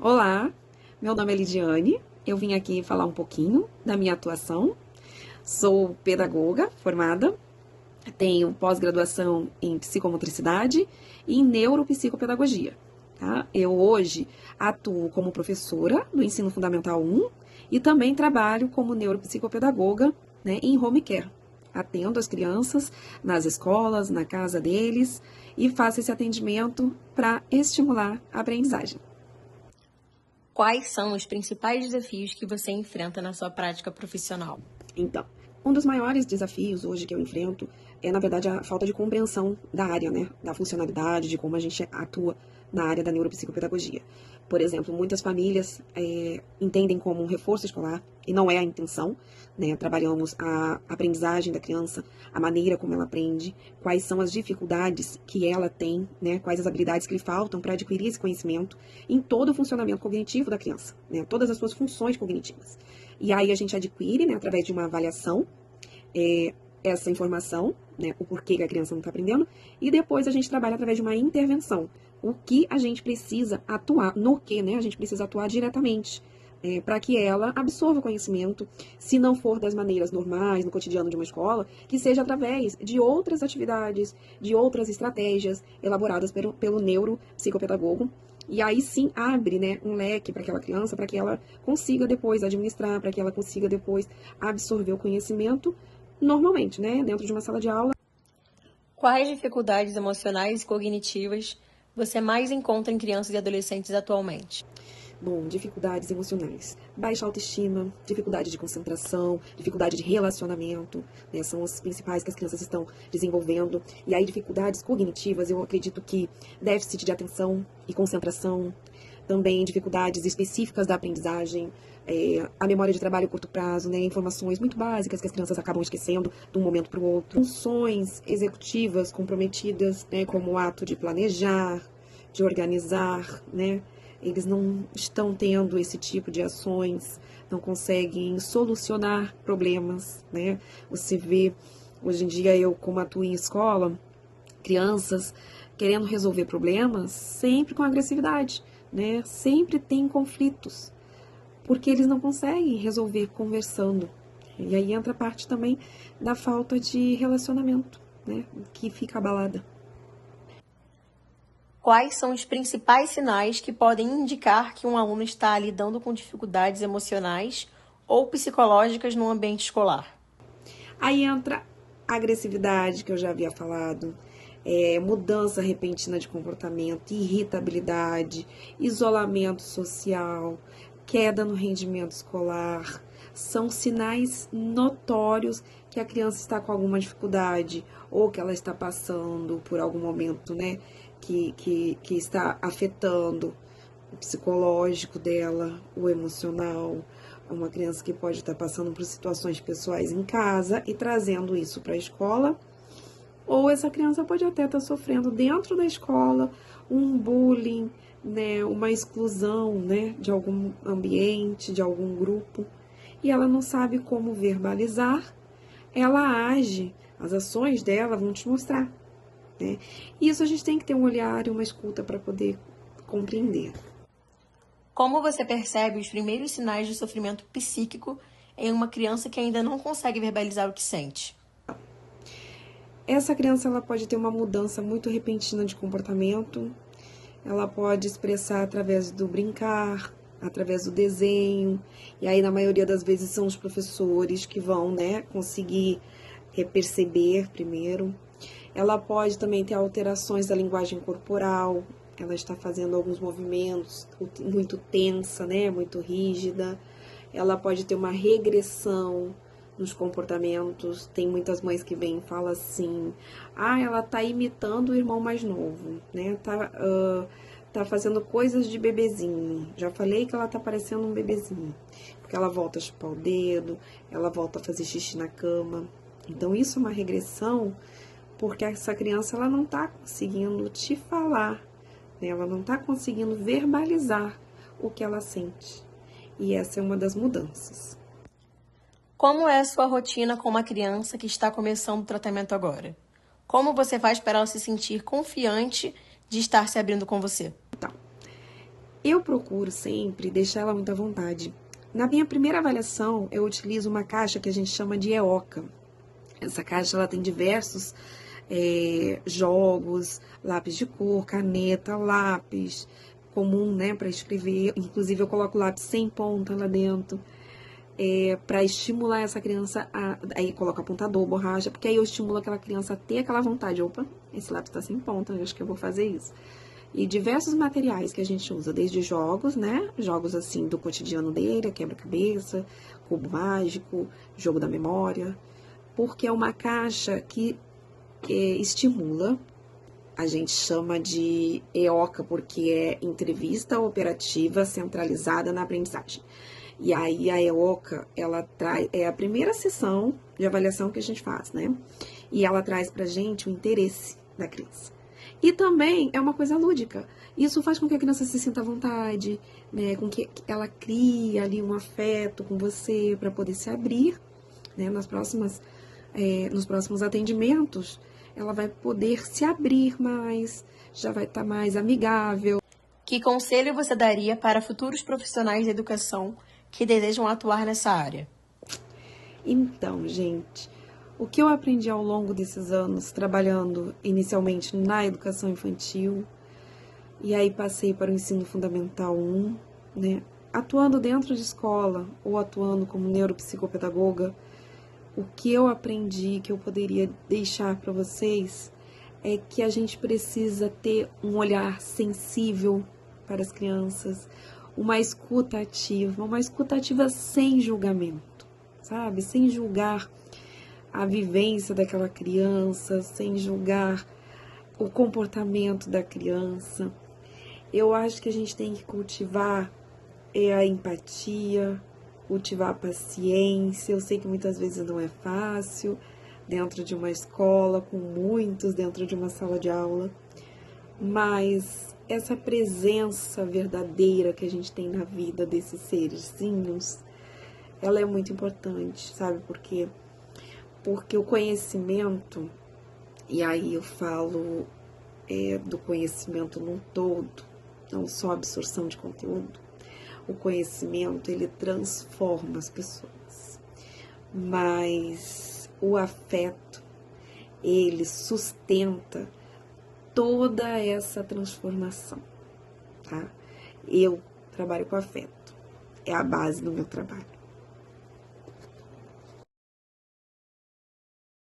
Olá, meu nome é Lidiane, eu vim aqui falar um pouquinho da minha atuação. Sou pedagoga formada, tenho pós-graduação em psicomotricidade e em neuropsicopedagogia. Tá? Eu hoje atuo como professora do Ensino Fundamental 1 e também trabalho como neuropsicopedagoga, né, em home care. Atendo as crianças nas escolas, na casa deles e faço esse atendimento para estimular a aprendizagem. Quais são os principais desafios que você enfrenta na sua prática profissional? Então, um dos maiores desafios hoje que eu enfrento é, na verdade, a falta de compreensão da área, né? Da funcionalidade, de como a gente atua na área da neuropsicopedagogia. Por exemplo, muitas famílias entendem como um reforço escolar, e não é a intenção, né? Trabalhamos a aprendizagem da criança, a maneira como ela aprende, quais são as dificuldades que ela tem, né? Quais as habilidades que lhe faltam para adquirir esse conhecimento em todo o funcionamento cognitivo da criança, né? Todas as suas funções cognitivas. E aí a gente adquire, né, através de uma avaliação, essa informação, né, o porquê que a criança não está aprendendo, e depois a gente trabalha através de uma intervenção. O que a gente precisa atuar, no que, né, a gente precisa atuar diretamente, para que ela absorva o conhecimento, se não for das maneiras normais, no cotidiano de uma escola, que seja através de outras atividades, de outras estratégias elaboradas pelo neuropsicopedagogo. E aí sim abre, né, um leque para aquela criança, para que ela consiga depois administrar, para que ela consiga depois absorver o conhecimento normalmente, né, dentro de uma sala de aula. Quais dificuldades emocionais e cognitivas você mais encontra em crianças e adolescentes atualmente? Bom, dificuldades emocionais, baixa autoestima, dificuldade de concentração, dificuldade de relacionamento, né, são as principais que as crianças estão desenvolvendo. E aí, dificuldades cognitivas, eu acredito que déficit de atenção e concentração, também dificuldades específicas da aprendizagem, a memória de trabalho a curto prazo, né, informações muito básicas que as crianças acabam esquecendo de um momento para o outro. Funções executivas comprometidas, né, como o ato de planejar, de organizar, né, eles não estão tendo esse tipo de ações, não conseguem solucionar problemas, né? Você vê, hoje em dia, eu como atuo em escola, crianças querendo resolver problemas sempre com agressividade, né? Sempre tem conflitos, porque eles não conseguem resolver conversando. E aí entra a parte também da falta de relacionamento, né? Que fica abalada. Quais são os principais sinais que podem indicar que um aluno está lidando com dificuldades emocionais ou psicológicas no ambiente escolar? Aí entra a agressividade, que eu já havia falado, mudança repentina de comportamento, irritabilidade, isolamento social, queda no rendimento escolar. São sinais notórios que a criança está com alguma dificuldade ou que ela está passando por algum momento, né, que está afetando o psicológico dela, o emocional. Uma criança que pode estar passando por situações pessoais em casa e trazendo isso para a escola, ou essa criança pode até estar sofrendo dentro da escola um bullying, né, uma exclusão, né, de algum ambiente, de algum grupo, e ela não sabe como verbalizar, ela age, as ações dela vão te mostrar, né? Isso a gente tem que ter um olhar e uma escuta para poder compreender. Como você percebe os primeiros sinais de sofrimento psíquico em uma criança que ainda não consegue verbalizar o que sente? Essa criança ela pode ter uma mudança muito repentina de comportamento, ela pode expressar através do brincar, através do desenho, e aí na maioria das vezes são os professores que vão, né, conseguir perceber primeiro. Ela pode também ter alterações da linguagem corporal, ela está fazendo alguns movimentos muito tensa, né, muito rígida. Ela pode ter uma regressão nos comportamentos. Tem muitas mães que vêm e falam assim: ah, ela tá imitando o irmão mais novo, né? Tá fazendo coisas de bebezinho. Já falei que ela tá parecendo um bebezinho. Porque ela volta a chupar o dedo, ela volta a fazer xixi na cama. Então, isso é uma regressão, porque essa criança ela não tá conseguindo te falar, né? Ela não tá conseguindo verbalizar o que ela sente. E essa é uma das mudanças. Como é a sua rotina com uma criança que está começando o tratamento agora? Como você faz para ela se sentir confiante de estar se abrindo com você? Eu procuro sempre deixar ela muito à vontade. Na minha primeira avaliação, eu utilizo uma caixa que a gente chama de EOCA. Essa caixa ela tem diversos jogos, lápis de cor, caneta, lápis comum, né, para escrever. Inclusive eu coloco lápis sem ponta lá dentro, para estimular essa criança aí coloco apontador, borracha, porque aí eu estimulo aquela criança a ter aquela vontade. Opa, esse lápis tá sem ponta, eu acho que eu vou fazer isso. E diversos materiais que a gente usa, desde jogos, né? Jogos assim do cotidiano dele, quebra-cabeça, cubo mágico, jogo da memória, porque é uma caixa que estimula. A gente chama de EOCA porque é entrevista operativa centralizada na aprendizagem. E aí a EOCA, ela traz, é a primeira sessão de avaliação que a gente faz, né? E ela traz pra gente o interesse da criança. E também é uma coisa lúdica. Isso faz com que a criança se sinta à vontade, né? Com que ela crie ali um afeto com você para poder se abrir, né? Nos próximos atendimentos, ela vai poder se abrir mais, já vai estar mais amigável. Que conselho você daria para futuros profissionais da educação que desejam atuar nessa área? Então, gente, o que eu aprendi ao longo desses anos, trabalhando inicialmente na educação infantil, e aí passei para o ensino fundamental 1, né? Atuando dentro de escola ou atuando como neuropsicopedagoga, o que eu aprendi, que eu poderia deixar para vocês, é que a gente precisa ter um olhar sensível para as crianças, uma escuta ativa sem julgamento, sabe? Sem julgar a vivência daquela criança, sem julgar o comportamento da criança. Eu acho que a gente tem que cultivar a empatia, cultivar a paciência. Eu sei que muitas vezes não é fácil dentro de uma escola, com muitos dentro de uma sala de aula, mas essa presença verdadeira que a gente tem na vida desses serzinhos, ela é muito importante, sabe por quê? Porque o conhecimento, e aí eu falo do conhecimento num todo, não só a absorção de conteúdo, o conhecimento, ele transforma as pessoas, mas o afeto, ele sustenta toda essa transformação, tá? Eu trabalho com afeto, é a base do meu trabalho.